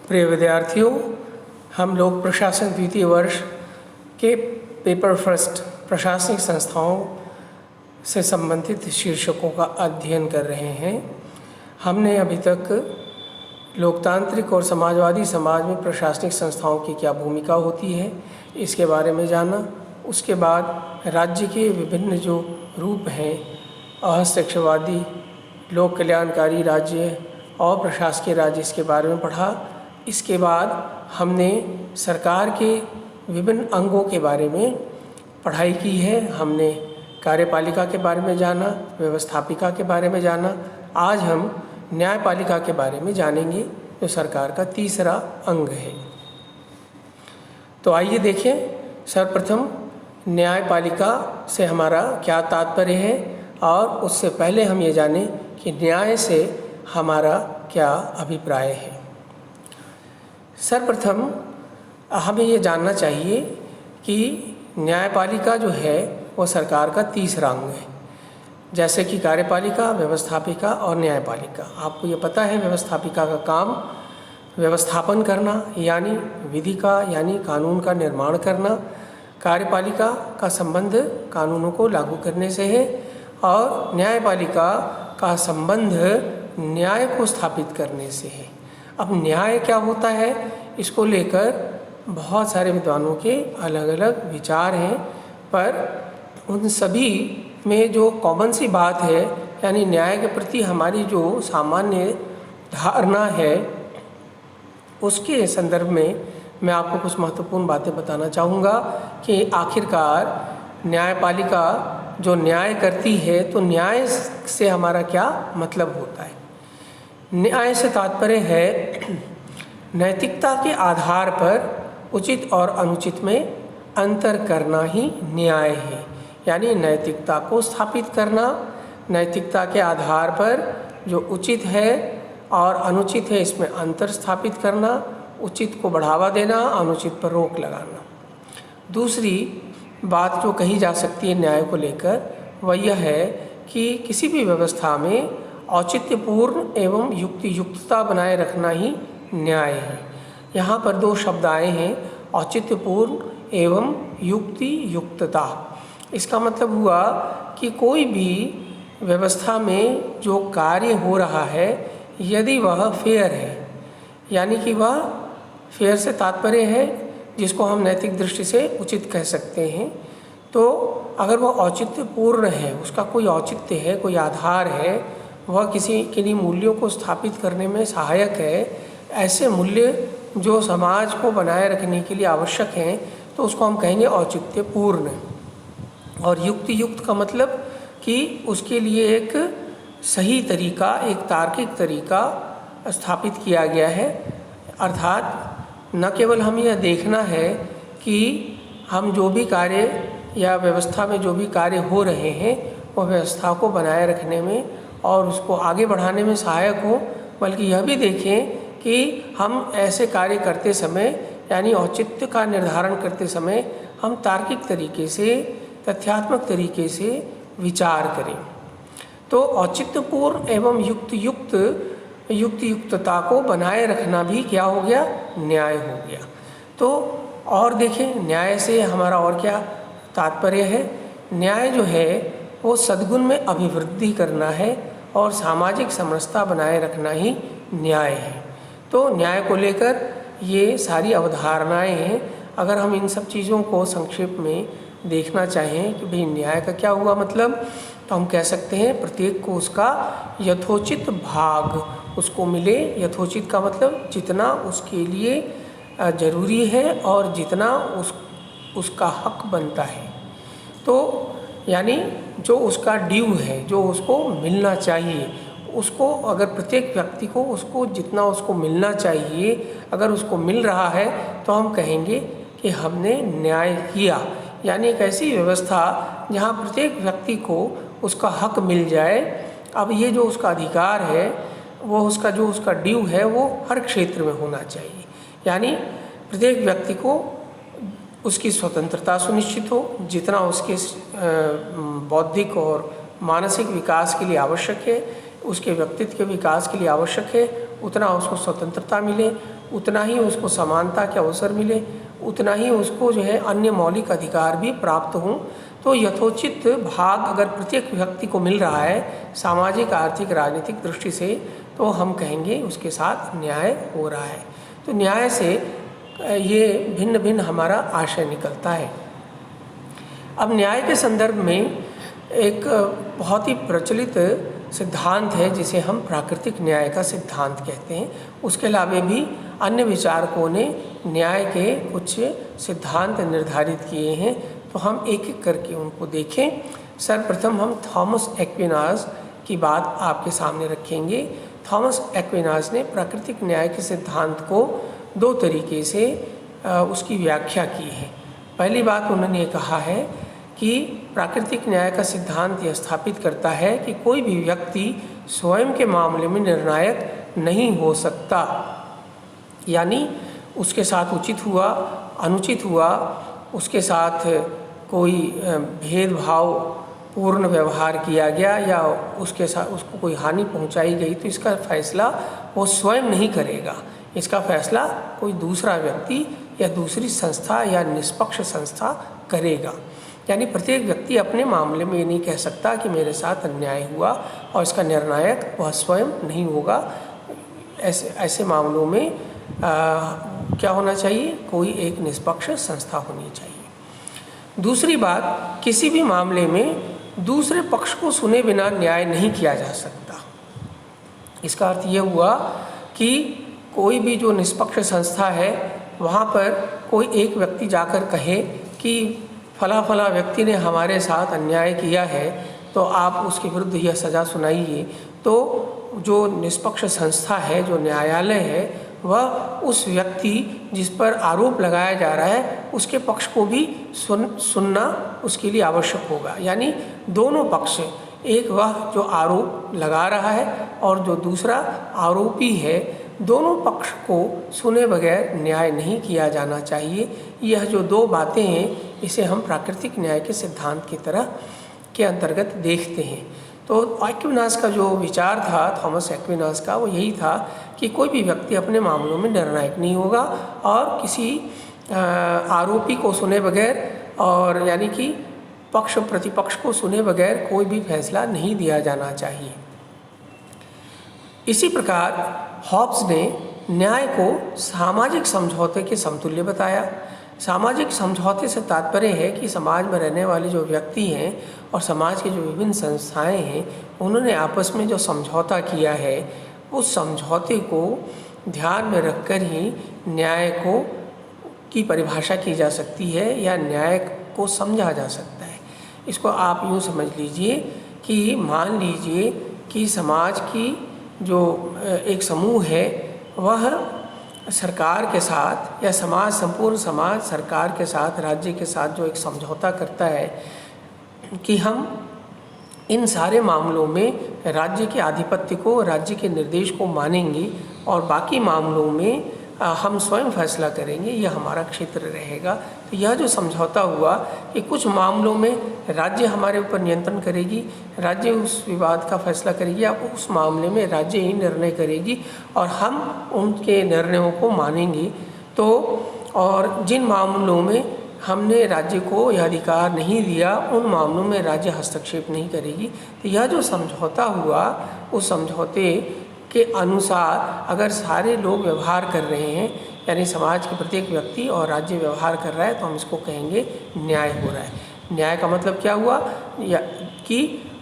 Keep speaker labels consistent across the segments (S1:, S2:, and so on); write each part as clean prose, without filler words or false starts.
S1: प्रिय विद्यार्थियों, हम लोग प्रशासन द्वितीय वर्ष के पेपर फर्स्ट प्रशासनिक संस्थाओं से संबंधित शीर्षकों का अध्ययन कर रहे हैं। हमने अभी तक लोकतांत्रिक और समाजवादी समाज में प्रशासनिक संस्थाओं की क्या भूमिका होती है इसके बारे में जाना। उसके बाद राज्य के विभिन्न जो रूप हैं, अहस्ताक्षरवादी, लोक कल्याणकारी राज्य और प्रशासकीय राज्य, इसके बारे में पढ़ा। इसके बाद हमने सरकार के विभिन्न अंगों के बारे में पढ़ाई की है। हमने कार्यपालिका के बारे में जाना, व्यवस्थापिका के बारे में जाना। आज हम न्यायपालिका के बारे में जानेंगे, जो सरकार का तीसरा अंग है। तो आइए देखें, सर्वप्रथम न्यायपालिका से हमारा क्या तात्पर्य है, और उससे पहले हम ये जानें कि न्याय से हमारा क्या अभिप्राय है। सर्वप्रथम हमें ये जानना चाहिए कि न्यायपालिका जो है वो सरकार का तीसरा अंग है, जैसे कि कार्यपालिका, व्यवस्थापिका और न्यायपालिका। आपको ये पता है, व्यवस्थापिका का काम व्यवस्थापन करना यानी विधि का यानी कानून का निर्माण करना। कार्यपालिका का संबंध कानूनों को लागू करने से है, और न्यायपालिका का संबंध न्याय को स्थापित करने से है। अब न्याय क्या होता है, इसको लेकर बहुत सारे विद्वानों के अलग अलग विचार हैं, पर उन सभी में जो कॉमन सी बात है, यानी न्याय के प्रति हमारी जो सामान्य धारणा है, उसके संदर्भ में मैं आपको कुछ महत्वपूर्ण बातें बताना चाहूँगा कि आखिरकार न्यायपालिका जो न्याय करती है, तो न्याय से हमारा क्या मतलब होता है। न्याय से तात्पर्य है नैतिकता के आधार पर उचित और अनुचित में अंतर करना ही न्याय है। यानी नैतिकता को स्थापित करना, नैतिकता के आधार पर जो उचित है और अनुचित है इसमें अंतर स्थापित करना, उचित को बढ़ावा देना, अनुचित पर रोक लगाना। दूसरी बात जो कही जा सकती है न्याय को लेकर, वह यह है कि किसी भी व्यवस्था में औचित्यपूर्ण एवं युक्तियुक्तता बनाए रखना ही न्याय है। यहाँ पर दो शब्द आए हैं, औचित्यपूर्ण एवं युक्तियुक्तता। इसका मतलब हुआ कि कोई भी व्यवस्था में जो कार्य हो रहा है, यदि वह फेयर है, यानी कि वह फेयर से तात्पर्य है जिसको हम नैतिक दृष्टि से उचित कह सकते हैं, तो अगर वह औचित्यपूर्ण है, उसका कोई औचित्य है, कोई आधार है, वह किन्हीं मूल्यों को स्थापित करने में सहायक है, ऐसे मूल्य जो समाज को बनाए रखने के लिए आवश्यक हैं, तो उसको हम कहेंगे औचित्यपूर्ण। और युक्तियुक्त का मतलब कि उसके लिए एक सही तरीका, एक तार्किक तरीका स्थापित किया गया है। अर्थात न केवल हम यह देखना है कि हम जो भी कार्य या व्यवस्था में जो भी कार्य हो रहे हैं, वह व्यवस्था को बनाए रखने में और उसको आगे बढ़ाने में सहायक हो, बल्कि यह भी देखें कि हम ऐसे कार्य करते समय, यानी औचित्य का निर्धारण करते समय, हम तार्किक तरीके से, तथ्यात्मक तरीके से विचार करें। तो औचित्यपूर्ण एवं युक्तियुक्तता को बनाए रखना भी क्या हो गया, न्याय हो गया। तो और देखें, न्याय से हमारा और क्या तात्पर्य है। न्याय जो है वो सद्गुण में अभिवृद्धि करना है और सामाजिक समरसता बनाए रखना ही न्याय है। तो न्याय को लेकर ये सारी अवधारणाएं हैं। अगर हम इन सब चीज़ों को संक्षेप में देखना चाहें कि भाई न्याय का क्या हुआ मतलब, तो हम कह सकते हैं प्रत्येक को उसका यथोचित भाग उसको मिले। यथोचित का मतलब जितना उसके लिए ज़रूरी है और जितना उसका हक बनता है। तो यानी जो उसका ड्यू है, जो उसको मिलना चाहिए, उसको अगर प्रत्येक व्यक्ति को उसको जितना उसको मिलना चाहिए अगर उसको मिल रहा है, तो हम कहेंगे कि हमने न्याय किया। यानी एक ऐसी व्यवस्था जहाँ प्रत्येक व्यक्ति को उसका हक मिल जाए। अब ये जो उसका अधिकार है, वो उसका जो उसका ड्यू है, वो हर क्षेत्र में होना चाहिए। यानी प्रत्येक व्यक्ति को उसकी स्वतंत्रता सुनिश्चित हो, जितना उसके बौद्धिक और मानसिक विकास के लिए आवश्यक है, उसके व्यक्तित्व के विकास के लिए आवश्यक है, उतना उसको स्वतंत्रता मिले, उतना ही उसको समानता के अवसर मिले, उतना ही उसको जो है अन्य मौलिक अधिकार भी प्राप्त हों। तो यथोचित भाग अगर प्रत्येक व्यक्ति को मिल रहा है सामाजिक, आर्थिक, राजनीतिक दृष्टि से, तो हम कहेंगे उसके साथ न्याय हो रहा है। तो न्याय से ये भिन्न भिन्न हमारा आशय निकलता है। अब न्याय के संदर्भ में एक बहुत ही प्रचलित सिद्धांत है जिसे हम प्राकृतिक न्याय का सिद्धांत कहते हैं। उसके अलावा भी अन्य विचारकों ने न्याय के कुछ सिद्धांत निर्धारित किए हैं, तो हम एक एक करके उनको देखें। सर्वप्रथम हम थॉमस एक्विनास की बात आपके सामने रखेंगे। थॉमस एक्विनास ने प्राकृतिक न्याय के सिद्धांत को दो तरीके से उसकी व्याख्या की है। पहली बात उन्होंने कहा है कि प्राकृतिक न्याय का सिद्धांत यह स्थापित करता है कि कोई भी व्यक्ति स्वयं के मामले में निर्णायक नहीं हो सकता, यानी उसके साथ उचित हुआ, अनुचित हुआ, उसके साथ कोई भेदभाव पूर्ण व्यवहार किया गया या उसके साथ उसको कोई हानि पहुंचाई गई, तो इसका फैसला वो स्वयं नहीं करेगा। इसका फैसला कोई दूसरा व्यक्ति या दूसरी संस्था या निष्पक्ष संस्था करेगा। यानी प्रत्येक व्यक्ति अपने मामले में ये नहीं कह सकता कि मेरे साथ अन्याय हुआ और इसका निर्णायक वह स्वयं नहीं होगा। ऐसे मामलों में क्या होना चाहिए? कोई एक निष्पक्ष संस्था होनी चाहिए। दूसरी बात, किसी भी मामले में दूसरे पक्ष को सुने बिना न्याय नहीं किया जा सकता। इसका अर्थ ये हुआ कि कोई भी जो निष्पक्ष संस्था है वहाँ पर कोई एक व्यक्ति जाकर कहे कि फला व्यक्ति ने हमारे साथ अन्याय किया है, तो आप उसके विरुद्ध यह सज़ा सुनाइए, तो जो निष्पक्ष संस्था है, जो न्यायालय है, वह उस व्यक्ति जिस पर आरोप लगाया जा रहा है उसके पक्ष को भी सुनना उसके लिए आवश्यक होगा। यानी दोनों पक्ष, एक वह जो आरोप लगा रहा है और जो दूसरा आरोपी है, दोनों पक्ष को सुने बगैर न्याय नहीं किया जाना चाहिए। यह जो दो बातें हैं इसे हम प्राकृतिक न्याय के सिद्धांत की तरह के अंतर्गत देखते हैं। तो एक्विनास का जो विचार था, थॉमस एक्विनास का, वो यही था कि कोई भी व्यक्ति अपने मामलों में निर्णायक नहीं होगा और किसी आरोपी को सुने बगैर, और यानी कि पक्ष प्रतिपक्ष को सुने बगैर कोई भी फैसला नहीं दिया जाना चाहिए। इसी प्रकार हॉब्स ने न्याय को सामाजिक समझौते के समतुल्य बताया। सामाजिक समझौते से तात्पर्य है कि समाज में रहने वाले जो व्यक्ति हैं और समाज की जो विभिन्न संस्थाएं हैं, उन्होंने आपस में जो समझौता किया है, उस समझौते को ध्यान में रखकर ही न्याय को की परिभाषा की जा सकती है या न्याय को समझा जा सकता है। इसको आप यूँ समझ लीजिए कि मान लीजिए कि समाज की जो एक समूह है वह सरकार के साथ या संपूर्ण समाज सरकार के साथ, राज्य के साथ जो एक समझौता करता है कि हम इन सारे मामलों में राज्य के आधिपत्य को, राज्य के निर्देश को मानेंगे और बाकी मामलों में हम स्वयं फैसला करेंगे, यह हमारा क्षेत्र रहेगा। तो यह जो समझौता हुआ कि कुछ मामलों में राज्य हमारे ऊपर नियंत्रण करेगी, राज्य उस विवाद का फैसला करेगी या उस मामले में राज्य ही निर्णय करेगी और हम उनके निर्णयों को मानेंगे। तो और जिन मामलों में हमने राज्य को यह अधिकार नहीं दिया, उन मामलों में राज्य हस्तक्षेप नहीं करेगी। तो यह जो समझौता हुआ, उस समझौते के अनुसार अगर सारे लोग व्यवहार कर रहे हैं, यानी समाज के प्रत्येक व्यक्ति और राज्य व्यवहार कर रहा है, तो हम इसको कहेंगे न्याय हो रहा है। न्याय का मतलब क्या हुआ या कि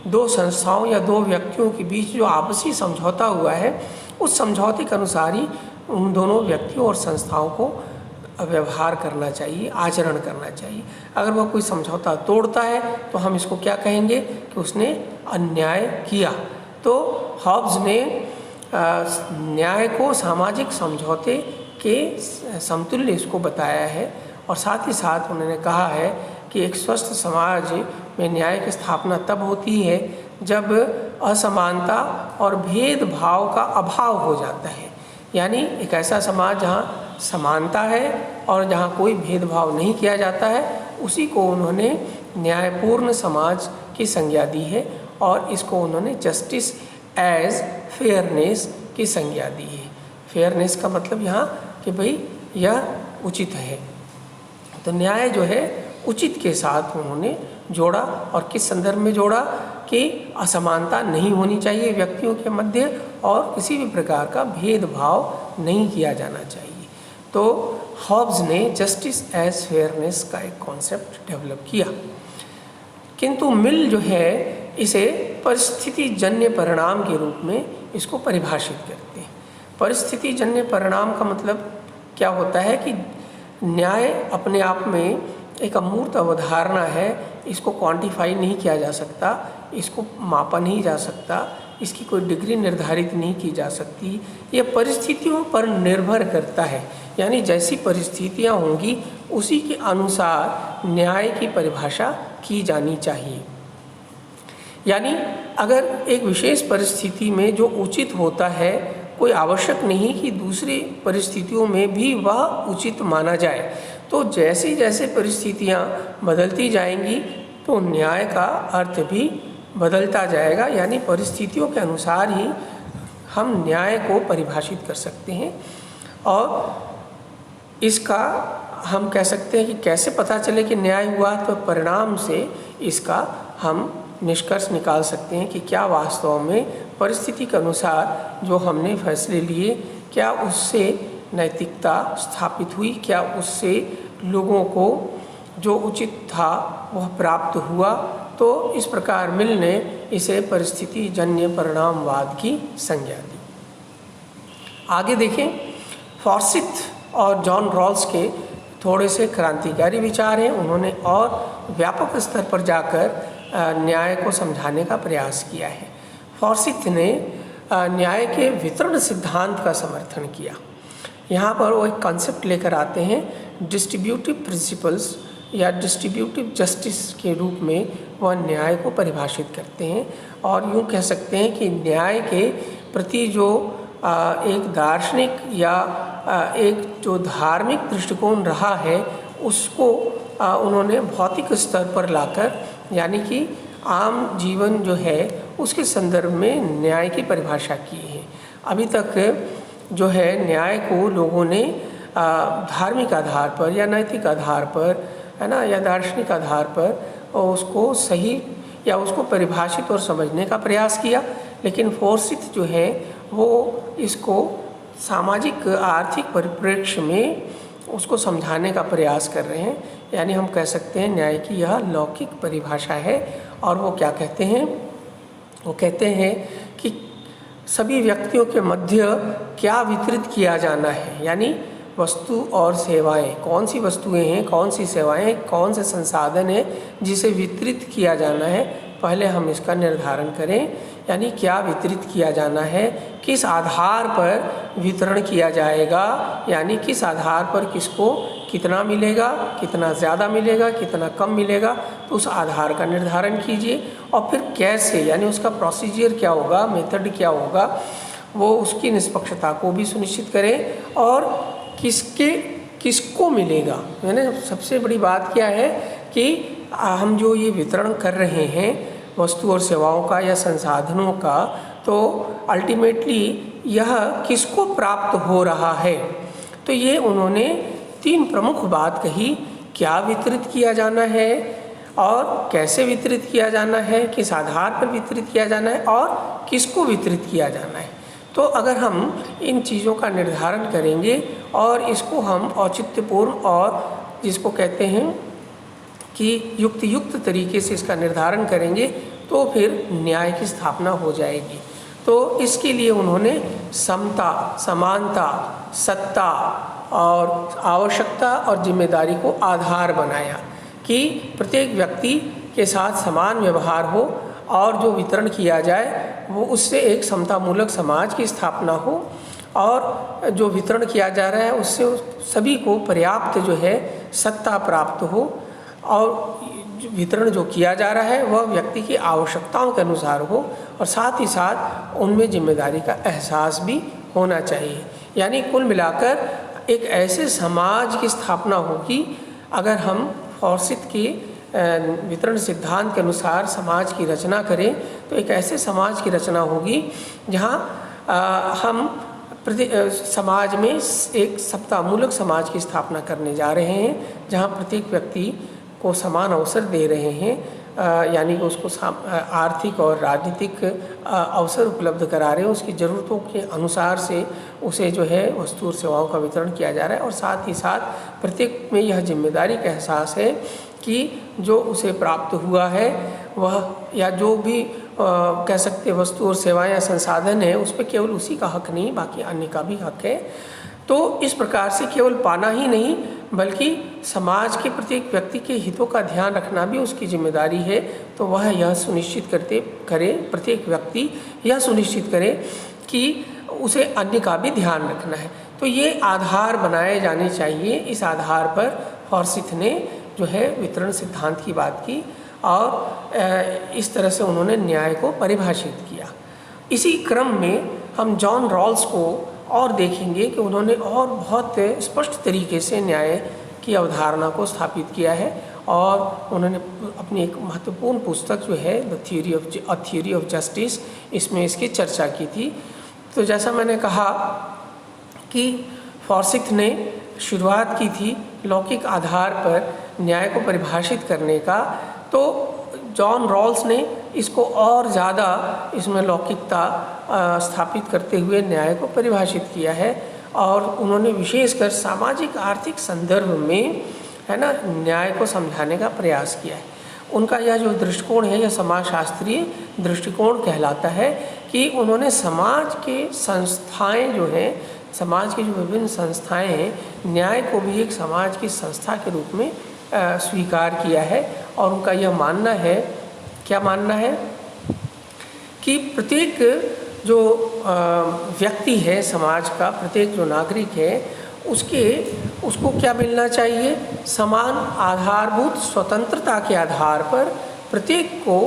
S1: दो संस्थाओं या दो व्यक्तियों के बीच जो आपसी समझौता हुआ है, उस समझौते के अनुसार ही उन दोनों व्यक्तियों और संस्थाओं को व्यवहार करना चाहिए, आचरण करना चाहिए। अगर वह कोई समझौता तोड़ता है तो हम इसको क्या कहेंगे कि उसने अन्याय किया। तो हॉब्स ने न्याय को सामाजिक समझौते के समतुल्य इसको बताया है और साथ ही साथ उन्होंने कहा है कि एक स्वस्थ समाज में न्याय की स्थापना तब होती है जब असमानता और भेदभाव का अभाव हो जाता है। यानी एक ऐसा समाज जहाँ समानता है और जहाँ कोई भेदभाव नहीं किया जाता है, उसी को उन्होंने न्यायपूर्ण समाज की संज्ञा दी है और इसको उन्होंने जस्टिस एज फेयरनेस की संज्ञा दी है। फेयरनेस का मतलब यहाँ कि भाई यह उचित है। तो न्याय जो है उचित के साथ उन्होंने जोड़ा, और किस संदर्भ में जोड़ा कि असमानता नहीं होनी चाहिए व्यक्तियों के मध्य और किसी भी प्रकार का भेदभाव नहीं किया जाना चाहिए। तो हॉब्स ने जस्टिस एज फेयरनेस का एक कॉन्सेप्ट डेवलप किया, किंतु मिल जो है इसे परिस्थिति जन्य परिणाम के रूप में इसको परिभाषित करते हैं। परिस्थिति जन्य परिणाम का मतलब क्या होता है कि न्याय अपने आप में एक अमूर्त अवधारणा है, इसको क्वांटिफाई नहीं किया जा सकता, इसको मापा नहीं जा सकता, इसकी कोई डिग्री निर्धारित नहीं की जा सकती। ये परिस्थितियों पर निर्भर करता है, यानी जैसी परिस्थितियाँ होंगी उसी के अनुसार न्याय की परिभाषा की जानी चाहिए। यानी अगर एक विशेष परिस्थिति में जो उचित होता है, कोई आवश्यक नहीं कि दूसरी परिस्थितियों में भी वह उचित माना जाए। तो जैसी जैसे परिस्थितियाँ बदलती जाएंगी तो न्याय का अर्थ भी बदलता जाएगा, यानी परिस्थितियों के अनुसार ही हम न्याय को परिभाषित कर सकते हैं। और इसका हम कह सकते हैं कि कैसे पता चले कि न्याय हुआ, तो परिणाम से इसका हम निष्कर्ष निकाल सकते हैं कि क्या वास्तव में परिस्थिति के अनुसार जो हमने फैसले लिए, क्या उससे नैतिकता स्थापित हुई, क्या उससे लोगों को जो उचित था वह प्राप्त हुआ। तो इस प्रकार मिल ने इसे परिस्थिति जन्य परिणामवाद की संज्ञा दी। आगे देखें, फॉर्सिथ और जॉन रॉल्स के थोड़े से क्रांतिकारी विचार हैं। उन्होंने और व्यापक स्तर पर जाकर न्याय को समझाने का प्रयास किया है। फॉर्सिथ ने न्याय के वितरण सिद्धांत का समर्थन किया। यहाँ पर वो एक कॉन्सेप्ट लेकर आते हैं, डिस्ट्रीब्यूटिव प्रिंसिपल्स या डिस्ट्रीब्यूटिव जस्टिस के रूप में वह न्याय को परिभाषित करते हैं। और यूँ कह सकते हैं कि न्याय के प्रति जो एक दार्शनिक या एक जो धार्मिक दृष्टिकोण रहा है उसको उन्होंने भौतिक स्तर पर लाकर, यानी कि आम जीवन जो है उसके संदर्भ में न्याय की परिभाषा की है। अभी तक जो है न्याय को लोगों ने धार्मिक आधार पर या नैतिक आधार पर, है ना, या दार्शनिक आधार पर उसको सही या उसको परिभाषित और समझने का प्रयास किया। लेकिन फॉर्सिथ जो है वो इसको सामाजिक आर्थिक परिप्रेक्ष्य में उसको समझाने का प्रयास कर रहे हैं। यानी हम कह सकते हैं न्याय की यह लौकिक परिभाषा है। और वो क्या कहते हैं, वो कहते हैं कि सभी व्यक्तियों के मध्य क्या वितरित किया जाना है, यानी वस्तु और सेवाएं, कौन सी वस्तुएं हैं, कौन सी सेवाएं, कौन से संसाधन हैं जिसे वितरित किया जाना है, पहले हम इसका निर्धारण करें। यानी क्या वितरित किया जाना है, किस आधार पर वितरण किया जाएगा, यानी किस आधार पर किसको कितना मिलेगा, कितना ज़्यादा मिलेगा, कितना कम मिलेगा, तो उस आधार का निर्धारण कीजिए। और फिर कैसे, यानी उसका प्रोसीजर क्या होगा, मेथड क्या होगा, वो उसकी निष्पक्षता को भी सुनिश्चित करें। और किसको मिलेगा, यानी सबसे बड़ी बात क्या है कि हम जो ये वितरण कर रहे हैं वस्तु और सेवाओं का या संसाधनों का, तो अल्टीमेटली यह किसको प्राप्त हो रहा है। तो ये उन्होंने 3 प्रमुख बात कही, क्या वितरित किया जाना है और कैसे वितरित किया जाना है, किस आधार पर वितरित किया जाना है और किसको वितरित किया जाना है। तो अगर हम इन चीज़ों का निर्धारण करेंगे और इसको हम औचित्यपूर्ण और जिसको कहते हैं कि युक्त तरीके से इसका निर्धारण करेंगे तो फिर न्याय की स्थापना हो जाएगी। तो इसके लिए उन्होंने समता, समानता, सत्ता और आवश्यकता और जिम्मेदारी को आधार बनाया कि प्रत्येक व्यक्ति के साथ समान व्यवहार हो और जो वितरण किया जाए वो उससे एक समतामूलक समाज की स्थापना हो, और जो वितरण किया जा रहा है उससे सभी को पर्याप्त जो है सत्ता प्राप्त हो, और वितरण जो किया जा रहा है वह व्यक्ति की आवश्यकताओं के अनुसार हो, और साथ ही साथ उनमें जिम्मेदारी का एहसास भी होना चाहिए। यानी कुल मिलाकर एक ऐसे समाज की स्थापना होगी, अगर हम फॉर्सिथ के वितरण सिद्धांत के अनुसार समाज की रचना करें तो एक ऐसे समाज की रचना होगी जहाँ हम समाज में एक समतामूलक समाज की स्थापना करने जा रहे हैं, जहाँ प्रत्येक व्यक्ति को समान अवसर दे रहे हैं, यानी कि उसको आर्थिक और राजनीतिक अवसर उपलब्ध करा रहे हैं। उसकी ज़रूरतों के अनुसार से उसे जो है वस्तु और सेवाओं का वितरण किया जा रहा है, और साथ ही साथ प्रत्येक में यह जिम्मेदारी का एहसास है कि जो उसे प्राप्त हुआ है वह, या जो भी कह सकते वस्तु और सेवाएं या संसाधन है, उस पर केवल उसी का हक नहीं, बाकी अन्य का भी हक है। तो इस प्रकार से केवल पाना ही नहीं, बल्कि समाज के प्रत्येक व्यक्ति के हितों का ध्यान रखना भी उसकी जिम्मेदारी है। तो वह यह सुनिश्चित करे, प्रत्येक व्यक्ति यह सुनिश्चित करे कि उसे अन्य का भी ध्यान रखना है। तो ये आधार बनाए जाने चाहिए। इस आधार पर फॉर्सिथ ने जो है वितरण सिद्धांत की बात की, और इस तरह से उन्होंने न्याय को परिभाषित किया। इसी क्रम में हम जॉन रॉल्स को और देखेंगे कि उन्होंने और बहुत स्पष्ट तरीके से न्याय की अवधारणा को स्थापित किया है, और उन्होंने अपनी एक महत्वपूर्ण पुस्तक जो है द थ्योरी ऑफ जस्टिस, इसमें इसकी चर्चा की थी। तो जैसा मैंने कहा कि फॉर्सिथ ने शुरुआत की थी लौकिक आधार पर न्याय को परिभाषित करने का, तो जॉन रॉल्स ने इसको और ज़्यादा इसमें लौकिकता स्थापित करते हुए न्याय को परिभाषित किया है, और उन्होंने विशेषकर सामाजिक आर्थिक संदर्भ में है ना न्याय को समझाने का प्रयास किया है। उनका यह जो दृष्टिकोण है, यह समाजशास्त्रीय दृष्टिकोण कहलाता है कि उन्होंने समाज के संस्थाएं जो हैं, समाज की जो विभिन्न संस्थाएं हैं, न्याय को भी एक समाज की संस्था के रूप में स्वीकार किया है। और उनका यह मानना है, क्या मानना है, कि प्रत्येक जो व्यक्ति है समाज का, प्रत्येक जो नागरिक है, उसको क्या मिलना चाहिए, समान आधारभूत स्वतंत्रता के आधार पर प्रत्येक को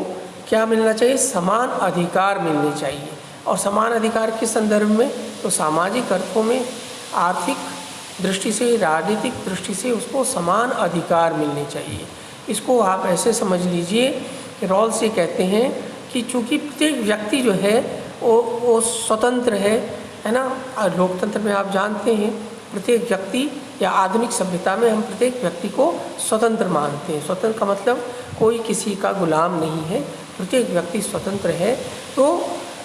S1: क्या मिलना चाहिए, समान अधिकार मिलने चाहिए। और समान अधिकार के संदर्भ में तो सामाजिक अर्थों में, आर्थिक दृष्टि से, राजनीतिक दृष्टि से उसको समान अधिकार मिलने चाहिए। इसको आप ऐसे समझ लीजिए कि रॉल्स ये कहते हैं कि चूँकि प्रत्येक व्यक्ति जो है वो स्वतंत्र है ना। लोकतंत्र में आप जानते हैं प्रत्येक व्यक्ति, या आधुनिक सभ्यता में हम प्रत्येक व्यक्ति को स्वतंत्र मानते हैं। स्वतंत्र का मतलब कोई किसी का गुलाम नहीं है, प्रत्येक व्यक्ति स्वतंत्र है। तो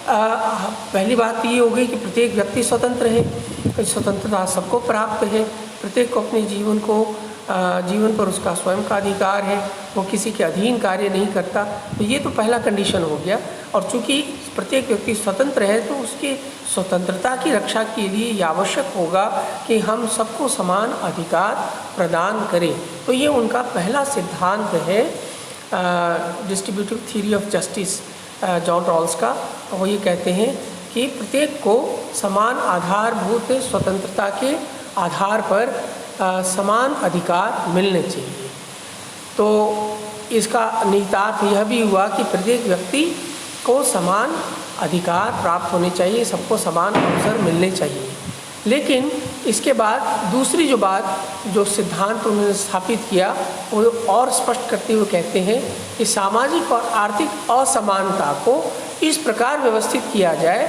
S1: पहली बात ये हो गई कि प्रत्येक व्यक्ति स्वतंत्र है, स्वतंत्रता सबको प्राप्त है, प्रत्येक को अपने जीवन पर उसका स्वयं का अधिकार है, वो किसी के अधीन कार्य नहीं करता। तो ये तो पहला कंडीशन हो गया। और चूँकि प्रत्येक व्यक्ति स्वतंत्र है, तो उसके स्वतंत्रता की रक्षा के लिए ये आवश्यक होगा कि हम सबको समान अधिकार प्रदान करें। तो ये उनका पहला सिद्धांत है distributive theory of justice John Rawls का। वो ये कहते हैं कि प्रत्येक को समान आधारभूत स्वतंत्रता के आधार पर समान अधिकार मिलने चाहिए। तो इसका निहितार्थ यह भी हुआ कि प्रत्येक व्यक्ति को समान अधिकार प्राप्त होने चाहिए, सबको समान अवसर मिलने चाहिए। लेकिन इसके बाद दूसरी जो सिद्धांत उन्होंने स्थापित किया, वो और स्पष्ट करते हुए कहते हैं कि सामाजिक और आर्थिक असमानता को इस प्रकार व्यवस्थित किया जाए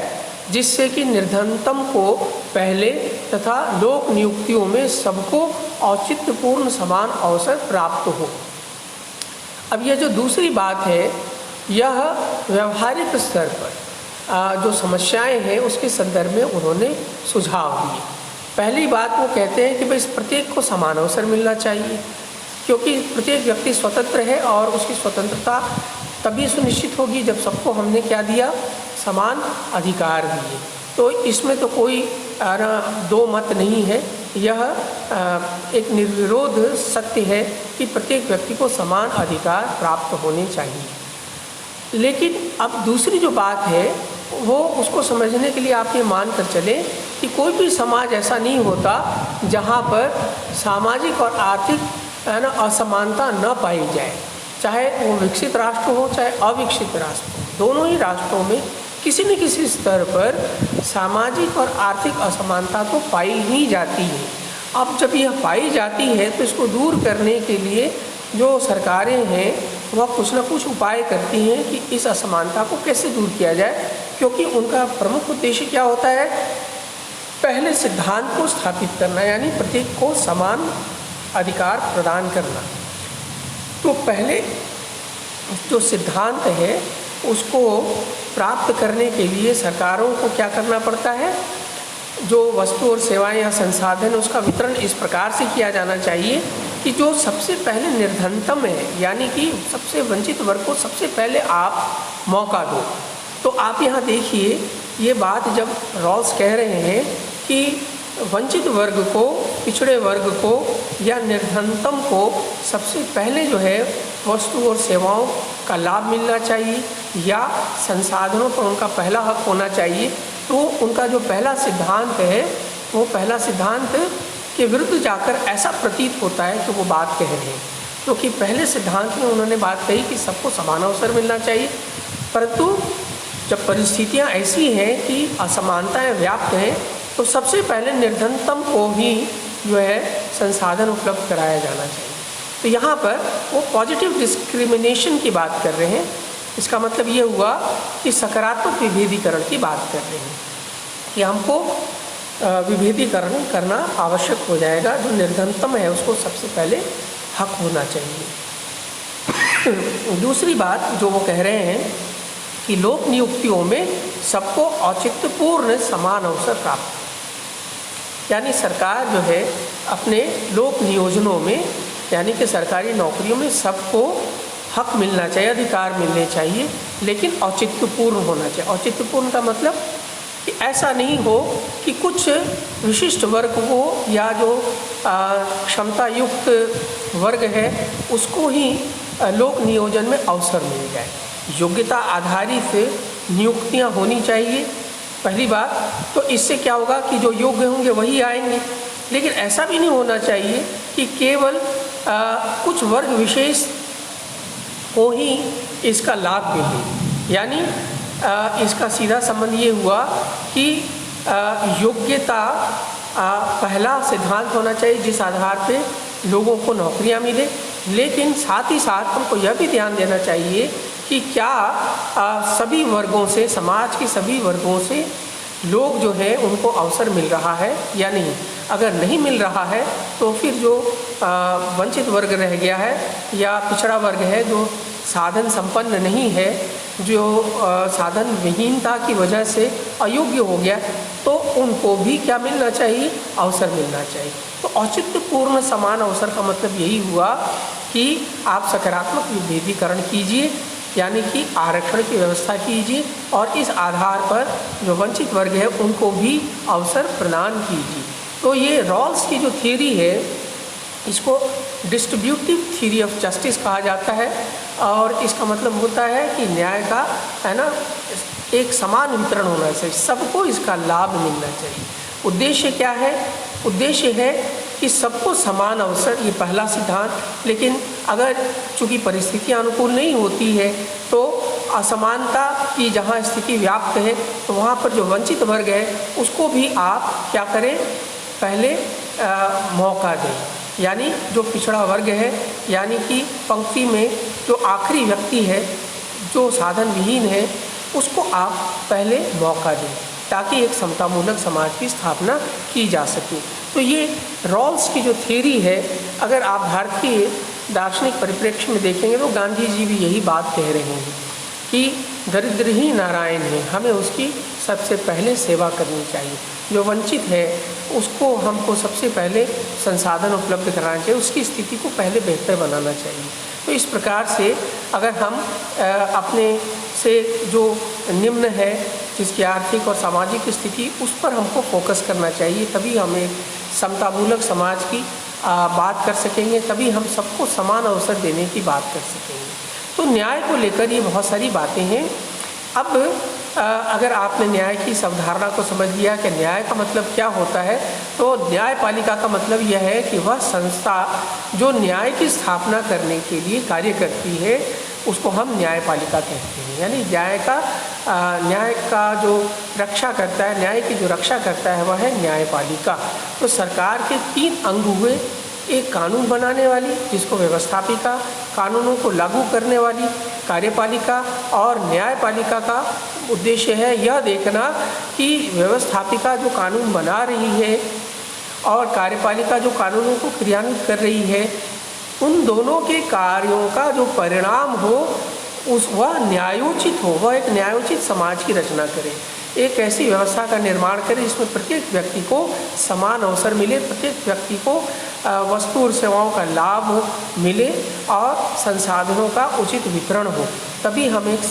S1: जिससे कि निर्धनतम को पहले तथा लोक नियुक्तियों में सबको औचित्यपूर्ण समान अवसर प्राप्त हो। अब यह जो दूसरी बात है, यह व्यवहारिक स्तर पर जो समस्याएं हैं उसके संदर्भ में उन्होंने सुझाव दिए। पहली बात वो कहते हैं कि भाई प्रत्येक को समान अवसर मिलना चाहिए, क्योंकि प्रत्येक व्यक्ति स्वतंत्र है और उसकी स्वतंत्रता तभी सुनिश्चित होगी जब सबको हमने क्या दिया, समान अधिकार दिए। तो इसमें तो कोई दो मत नहीं है, यह एक निर्विरोध सत्य है कि प्रत्येक व्यक्ति को समान अधिकार प्राप्त होने चाहिए। लेकिन अब दूसरी जो बात है वो उसको समझने के लिए आप ये मान कर चले कि कोई भी समाज ऐसा नहीं होता जहाँ पर सामाजिक और आर्थिक असमानता न पाई जाए, चाहे वो विकसित राष्ट्र हो चाहे अविकसित राष्ट्र हो। दोनों ही राष्ट्रों में किसी न किसी स्तर पर सामाजिक और आर्थिक असमानता तो पाई ही जाती है। अब जब यह पाई जाती है तो इसको दूर करने के लिए जो सरकारें हैं वह कुछ न कुछ उपाय करती हैं कि इस असमानता को कैसे दूर किया जाए, क्योंकि उनका प्रमुख उद्देश्य क्या होता है पहले सिद्धांत को स्थापित करना, यानी प्रत्येक को समान अधिकार प्रदान करना। तो पहले जो सिद्धांत है उसको प्राप्त करने के लिए सरकारों को क्या करना पड़ता है, जो वस्तु और सेवाएं या संसाधन उसका वितरण इस प्रकार से किया जाना चाहिए कि जो सबसे पहले निर्धनतम है, यानी कि सबसे वंचित वर्ग को सबसे पहले आप मौका दो। तो आप यहाँ देखिए, ये बात जब रॉल्स कह रहे हैं कि वंचित वर्ग को, पिछड़े वर्ग को या निर्धनतम को सबसे पहले जो है वस्तु और सेवाओं का लाभ मिलना चाहिए या संसाधनों पर उनका पहला हक होना चाहिए, तो उनका जो पहला सिद्धांत है वो पहला सिद्धांत के विरुद्ध जाकर ऐसा प्रतीत होता है कि वो बात कह रहे हैं। क्योंकि पहले सिद्धांत में उन्होंने बात कही कि सबको समान अवसर मिलना चाहिए, परंतु जब परिस्थितियां ऐसी हैं कि असमानताएं व्याप्त हैं तो सबसे पहले निर्धनतम को ही जो है संसाधन उपलब्ध कराया जाना चाहिए। तो यहाँ पर वो पॉजिटिव डिस्क्रिमिनेशन की बात कर रहे हैं। इसका मतलब ये हुआ कि सकारात्मक विभेदीकरण की बात कर रहे हैं कि हमको विभेदीकरण करना आवश्यक हो जाएगा। जो निर्धनतम है उसको सबसे पहले हक होना चाहिए। दूसरी बात जो वो कह रहे हैं कि लोक नियुक्तियों में सबको औचित्यपूर्ण समान अवसर प्राप्त, यानी सरकार जो है अपने लोक नियोजनों में, यानी कि सरकारी नौकरियों में सबको हक मिलना चाहिए, अधिकार मिलने चाहिए, लेकिन औचित्यपूर्ण होना चाहिए। औचित्यपूर्ण का मतलब कि ऐसा नहीं हो कि कुछ विशिष्ट वर्ग को या जो क्षमता युक्त वर्ग है उसको ही लोक नियोजन में अवसर मिल जाए। योग्यता आधारित नियुक्तियां होनी चाहिए पहली बात। तो इससे क्या होगा कि जो योग्य होंगे वही आएंगे, लेकिन ऐसा भी नहीं होना चाहिए कि केवल कुछ वर्ग विशेष को ही इसका लाभ मिले। यानी इसका सीधा संबंध ये हुआ कि योग्यता पहला सिद्धांत होना चाहिए जिस आधार पे लोगों को नौकरियां मिले, लेकिन साथ ही साथ हमको यह भी ध्यान देना चाहिए कि क्या सभी वर्गों से, समाज के सभी वर्गों से लोग जो है उनको अवसर मिल रहा है या नहीं। अगर नहीं मिल रहा है तो फिर जो वंचित वर्ग रह गया है या पिछड़ा वर्ग है, जो साधन संपन्न नहीं है, जो साधन विहीनता की वजह से अयोग्य हो गया, तो उनको भी क्या मिलना चाहिए, अवसर मिलना चाहिए। तो औचित्यपूर्ण समान अवसर का मतलब यही हुआ कि आप सकारात्मक विभेदीकरण कीजिए, यानी कि आरक्षण की व्यवस्था कीजिए और इस आधार पर जो वंचित वर्ग है उनको भी अवसर प्रदान कीजिए। तो ये रॉल्स की जो थ्योरी है इसको डिस्ट्रीब्यूटिव थ्योरी ऑफ जस्टिस कहा जाता है, और इसका मतलब होता है कि न्याय का, है ना, एक समान वितरण होना चाहिए, सबको इसका लाभ मिलना चाहिए। उद्देश्य क्या है? उद्देश्य है कि सबको समान अवसर, ये पहला सिद्धांत। लेकिन अगर चूँकि परिस्थितियाँ अनुकूल नहीं होती है तो असमानता की जहाँ स्थिति व्याप्त है तो वहाँ पर जो वंचित वर्ग है उसको भी आप क्या करें, पहले मौका दें। यानी जो पिछड़ा वर्ग है, यानी कि पंक्ति में जो आखिरी व्यक्ति है, जो साधन विहीन है, उसको आप पहले मौका दें ताकि एक समतामूलक समाज की स्थापना की जा सके। तो ये रॉल्स की जो थ्योरी है, अगर आप भारतीय दार्शनिक परिप्रेक्ष्य में देखेंगे तो गांधी जी भी यही बात कह रहे हैं कि दरिद्र ही नारायण है, हमें उसकी सबसे पहले सेवा करनी चाहिए। जो वंचित है उसको हमको सबसे पहले संसाधन उपलब्ध कराना चाहिए, उसकी स्थिति को पहले बेहतर बनाना चाहिए। तो इस प्रकार से अगर हम अपने से जो निम्न है, जिसकी आर्थिक और सामाजिक स्थिति, उस पर हमको फोकस करना चाहिए, तभी हम एक समतामूलक समाज की बात कर सकेंगे, तभी हम सबको समान अवसर देने की बात कर सकेंगे। तो न्याय को लेकर ये बहुत सारी बातें हैं। अब अगर आपने न्याय की इस अवधारणा को समझ लिया कि न्याय का मतलब क्या होता है, तो न्यायपालिका का मतलब यह है कि वह संस्था जो न्याय की स्थापना करने के लिए कार्य करती है उसको हम न्यायपालिका कहते हैं। यानी न्याय का जो रक्षा करता है, न्याय की जो रक्षा करता है वह है न्यायपालिका। तो सरकार के 3 अंग हुए, एक कानून बनाने वाली जिसको व्यवस्थापिका, कानूनों को लागू करने वाली कार्यपालिका और न्यायपालिका का उद्देश्य है यह देखना कि व्यवस्थापिका जो कानून बना रही है और कार्यपालिका जो कानूनों को क्रियान्वित कर रही है, उन दोनों के कार्यों का जो परिणाम हो वह न्यायोचित हो, वह एक न्यायोचित समाज की रचना करे, एक ऐसी व्यवस्था का निर्माण करे जिसमें प्रत्येक व्यक्ति को समान अवसर मिले, प्रत्येक व्यक्ति को वस्तु और सेवाओं का लाभ मिले और संसाधनों का उचित वितरण हो। तभी हम एक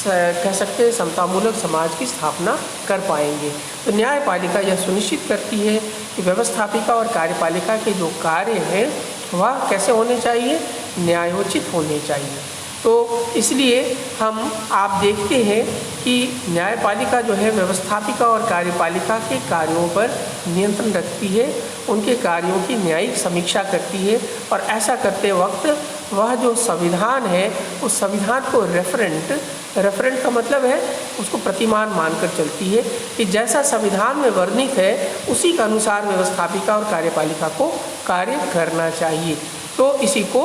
S1: कह सकते हैं समतामूलक समाज की स्थापना कर पाएंगे। तो न्यायपालिका यह सुनिश्चित करती है कि व्यवस्थापिका और कार्यपालिका के जो कार्य हैं वह कैसे होने चाहिए, न्यायोचित होने चाहिए। तो इसलिए आप देखते हैं कि न्यायपालिका जो है व्यवस्थापिका और कार्यपालिका के कार्यों पर नियंत्रण रखती है, उनके कार्यों की न्यायिक समीक्षा करती है और ऐसा करते वक्त वह जो संविधान है उस संविधान को रेफरेंट का मतलब है उसको प्रतिमान मानकर चलती है कि जैसा संविधान में वर्णित है उसी के अनुसार व्यवस्थापिका और कार्यपालिका को कार्य करना चाहिए। तो इसी को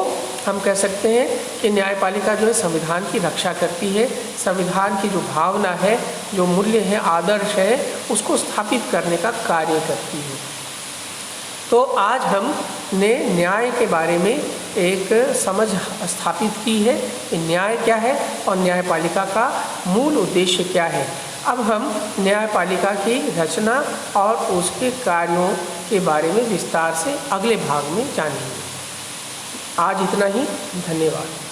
S1: हम कह सकते हैं कि न्यायपालिका जो है संविधान की रक्षा करती है, संविधान की जो भावना है, जो मूल्य है, आदर्श है, उसको स्थापित करने का कार्य करती है। तो आज हमने न्याय के बारे में एक समझ स्थापित की है कि न्याय क्या है और न्यायपालिका का मूल उद्देश्य क्या है। अब हम न्यायपालिका की रचना और उसके कार्यों के बारे में विस्तार से अगले भाग में जानेंगे। आज इतना ही, धन्यवाद।